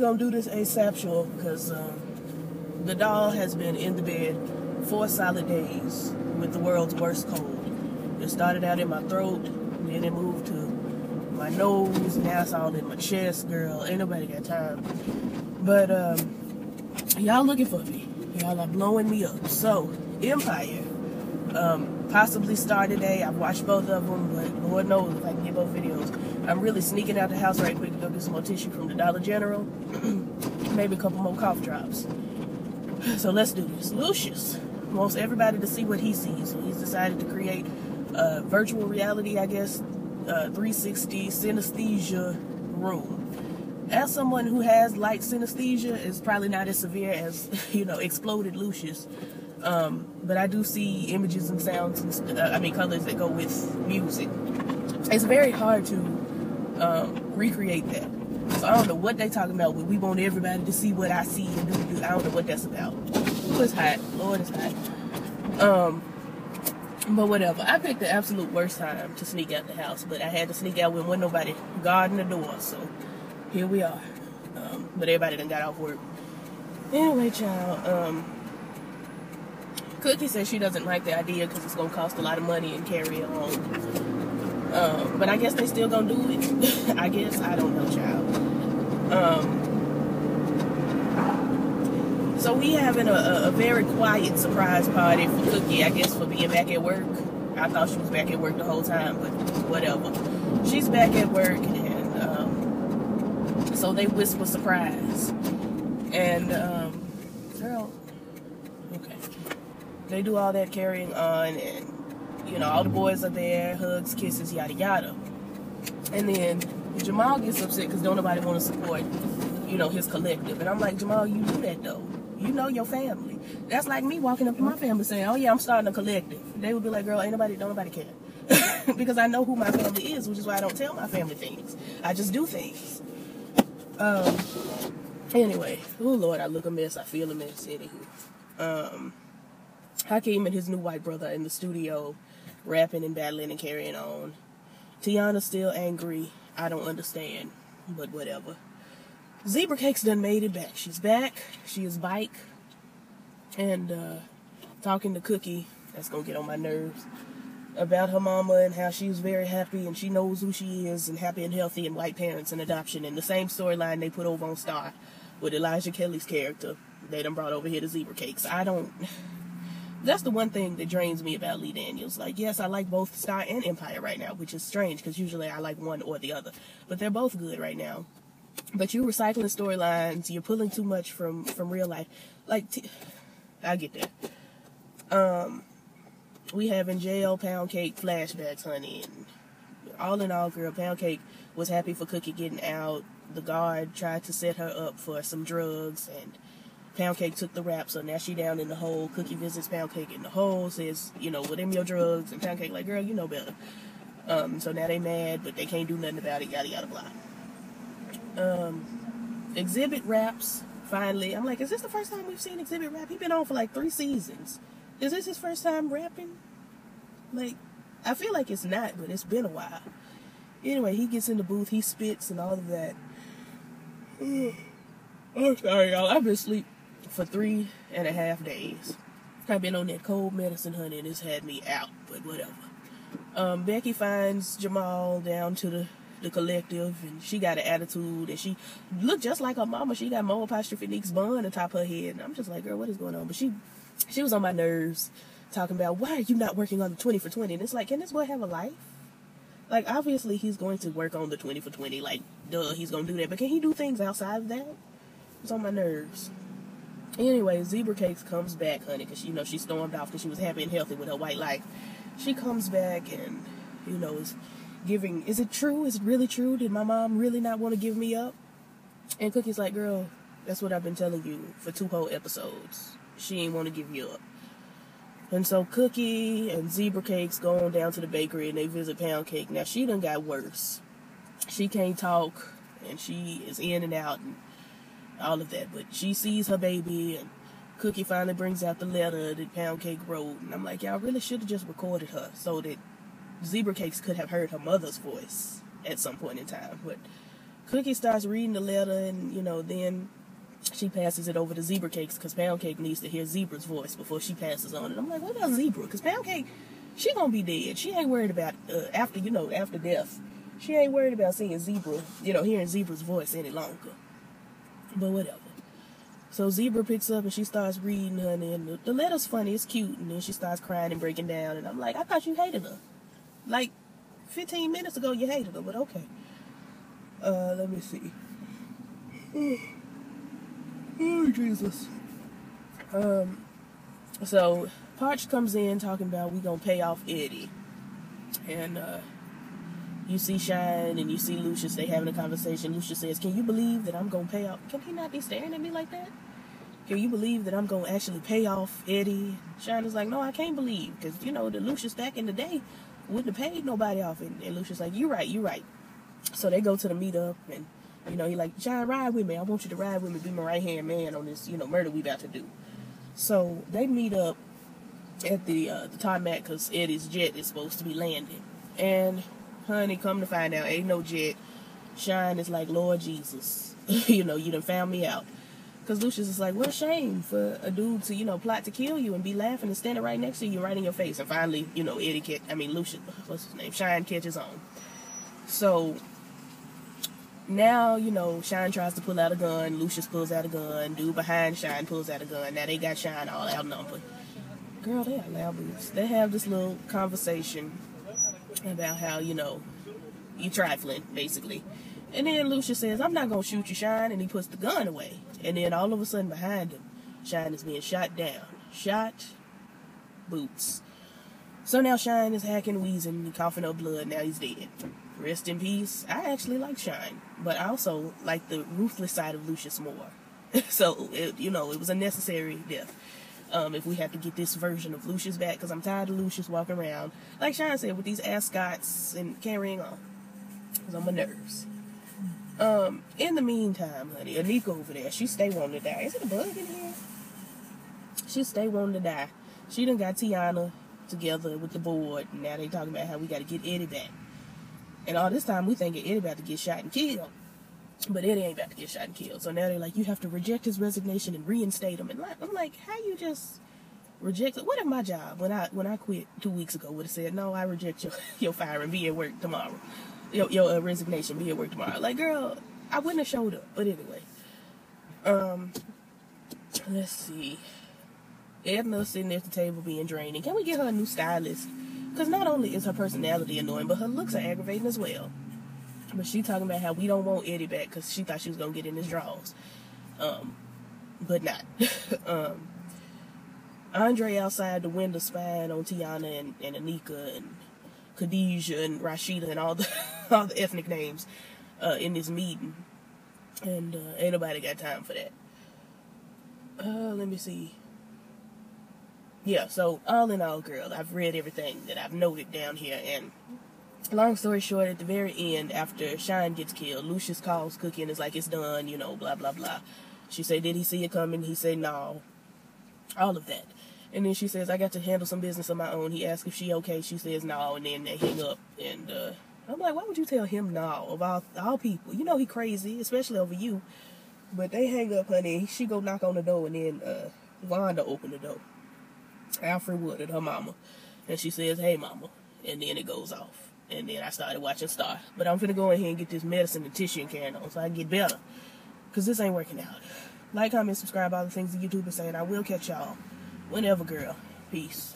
gonna do this ASAP, sure, because the doll has been in the bed 4 solid days with the world's worst cold. It started out in my throat, then it moved to my nose, now it's all in my chest, girl. Ain't nobody got time. But y'all looking for me. Y'all are blowing me up. So, Empire. Possibly start today. I've watched both of them, but Lord knows if I can get both videos. I'm really sneaking out the house right quick to go get some more tissue from the Dollar General. Maybe a couple more cough drops. So let's do this. Lucius wants everybody to see what he sees. So he's decided to create a virtual reality, I guess, 360 synesthesia room. As someone who has light synesthesia, it's probably not as severe as, exploded Lucius. But I do see images and sounds and colors that go with music. It's very hard to recreate that. So I don't know what they talking about. We want everybody to see what I see and do. I don't know what that's about. Ooh, it's hot. Lord, it's hot. But whatever. I picked the absolute worst time to sneak out the house, but I had to sneak out when wasn't nobody guarding the door. So here we are. But everybody done got off work. Anyway, child. Cookie says she doesn't like the idea because it's going to cost a lot of money and carry it home. But I guess they still going to do it. I guess. I don't know, child. So we having a very quiet surprise party for Cookie, I guess, for being back at work. I thought she was back at work the whole time, but whatever. She's back at work, and so they whisper surprise. And, girl, okay. They do all that carrying on, and all the boys are there, hugs, kisses, yada yada. And then Jamal gets upset because don't nobody want to support, his collective. And I'm like, Jamal, you do that though. You know your family. That's like me walking up to my family saying, oh yeah, I'm starting a collective. They would be like, girl, don't nobody care. Because I know who my family is, which is why I don't tell my family things. I just do things. Anyway, oh Lord, I look a mess. I feel a mess. Anywho. Hakeem and his new white brother in the studio, rapping and battling and carrying on. Tiana's still angry. I don't understand, but whatever. Zebra Cake's done made it back. She's back. She is bike. And talking to Cookie, that's gonna get on my nerves, about her mama and how she was very happy and she knows who she is and happy and healthy and white parents and adoption. And the same storyline they put over on Star with Elijah Kelly's character, they done brought over here to Zebra Cakes. That's the one thing that drains me about Lee Daniels. Like, yes, I like both Star and Empire right now, which is strange because usually I like one or the other. But they're both good right now. But you're recycling storylines. You're pulling too much from real life. Like, I get that. We have in jail Pound Cake flashbacks, honey. And all in all, girl, Pound Cake was happy for Cookie getting out. The guard tried to set her up for some drugs, and Pound Cake took the rap, so now she down in the hole. Cookie visits Pound Cake in the hole, says, well, them your drugs, and Pound Cake like, girl, you know better. So now they mad, but they can't do nothing about it, yada, yada, blah. Exhibit raps, finally. I'm like, is this the first time we've seen Exhibit rap? He's been on for like 3 seasons. Is this his first time rapping? Like, I feel like it's not, but it's been a while. Anyway, he gets in the booth, he spits and all of that. Oh, sorry, y'all. I've been asleep for 3.5 days. I've been on that cold medicine, honey, and it's had me out, but whatever. Becky finds Jamal down to the collective, and she got an attitude, and she looked just like her mama. She got more apostrophe Nick's bun on top of her head, and I'm just like, girl, what is going on? But she was on my nerves, talking about, why are you not working on the 20 for 20? And it's like, can this boy have a life? Like, obviously, he's going to work on the 20 for 20, like, duh, he's going to do that, but can he do things outside of that? It's on my nerves. Anyway, Zebra Cakes comes back, honey, because, she stormed off because she was happy and healthy with her white life. She comes back and, is giving, is it true? Is it really true? Did my mom really not want to give me up? And Cookie's like, girl, that's what I've been telling you for 2 whole episodes. She ain't want to give you up. And so Cookie and Zebra Cakes go on down to the bakery and they visit Pound Cake. Now, she done got worse. She can't talk and she is in and out and all of that. But she sees her baby and Cookie finally brings out the letter that Pound Cake wrote. And I'm like, y'all really should have just recorded her so that Zebra Cakes could have heard her mother's voice at some point in time. But Cookie starts reading the letter, and, you know, then she passes it over to Zebra Cakes, because Pound Cake needs to hear Zebra's voice before she passes on it. I'm like, what about Zebra? Because Pound Cake, she gonna be dead. She ain't worried about, after death. She ain't worried about seeing Zebra, hearing Zebra's voice any longer. But whatever. So Zebra picks up and she starts reading her, and the letter's funny, it's cute, and then she starts crying and breaking down, and I'm like, I thought you hated her. Like, 15 minutes ago you hated her, but okay. Let me see. Oh, Jesus. So Parch comes in talking about we gonna pay off Eddie. And, you see Shine and you see Lucius, they having a conversation. Lucius says, can you believe that I'm gonna pay off? Can he not be staring at me like that? Can you believe that I'm gonna actually pay off Eddie? Shine is like, no, I can't believe. Because, the Lucius back in the day wouldn't have paid nobody off. And Lucius like, you're right. So they go to the meetup, and, he like, Shine, ride with me. I want you to ride with me, be my right-hand man on this, murder we about to do. So they meet up at the tarmac because Eddie's jet is supposed to be landing. And, honey, come to find out, ain't no jet. Shine is like, Lord Jesus, you done found me out. Because Lucius is like, what a shame for a dude to, plot to kill you and be laughing and standing right next to you, right in your face. And finally, Lucius, what's his name? Shine catches on. So, now, Shine tries to pull out a gun. Lucius pulls out a gun. Dude behind Shine pulls out a gun. Now they got Shine all outnumbered. Girl, they are loud boots. They have this little conversation about how, you trifling, basically. And then Lucius says, I'm not going to shoot you, Shine. And he puts the gun away. And then all of a sudden behind him, Shine is being shot down. Shot, boots. So now Shine is hacking, wheezing, coughing up blood. Now he's dead. Rest in peace. I actually like Shine. But I also like the ruthless side of Lucius more. So, it was a necessary death. If we have to get this version of Lucius back, because I'm tired of Lucius walking around, like Shine said, with these ascots and carrying on. Because on my nerves. In the meantime, honey, Anika over there, she stay wanting to die. Is it a bug in here? She stay wanting to die. She done got Tiana together with the board, and now they talking about how we got to get Eddie back. And all this time, we thinking Eddie about to get shot and killed. But Eddie ain't about to get shot and killed. So now they're like, you have to reject his resignation and reinstate him. And I'm like, how you just reject it? What if my job, when I quit 2 weeks ago, would have said, no, I reject your fire and be at work tomorrow. Your resignation, be at work tomorrow. Like, girl, I wouldn't have showed up. But anyway. Let's see. Edna's sitting there at the table being draining. Can we get her a new stylist? Because not only is her personality annoying, but her looks are aggravating as well. But she talking about how we don't want Eddie back because she thought she was going to get in his drawers. But not. Andre outside the window spying on Tiana and Anika and Khadijah and Rashida and all the ethnic names in this meeting. And ain't nobody got time for that. Let me see. Yeah, so all in all, girl, I've read everything that I've noted down here, and long story short, at the very end, after Shine gets killed, Lucius calls Cookie and is like, it's done, blah, blah, blah. She said, did he see it coming? He said, no. All of that. And then she says, I got to handle some business of my own. He asks if she okay. She says, no, and then they hang up. And I'm like, why would you tell him no, of all people? He crazy, especially over you. But they hang up, honey. She go knock on the door, and then Wanda opened the door. Alfred Wood and her mama. And she says, hey, mama. And then it goes off. And then I started watching Star. But I'm finna go in here and get this medicine and tissue and carrying on so I can get better. Because this ain't working out. Like, comment, subscribe, all the things that YouTube is saying. I will catch y'all whenever, girl. Peace.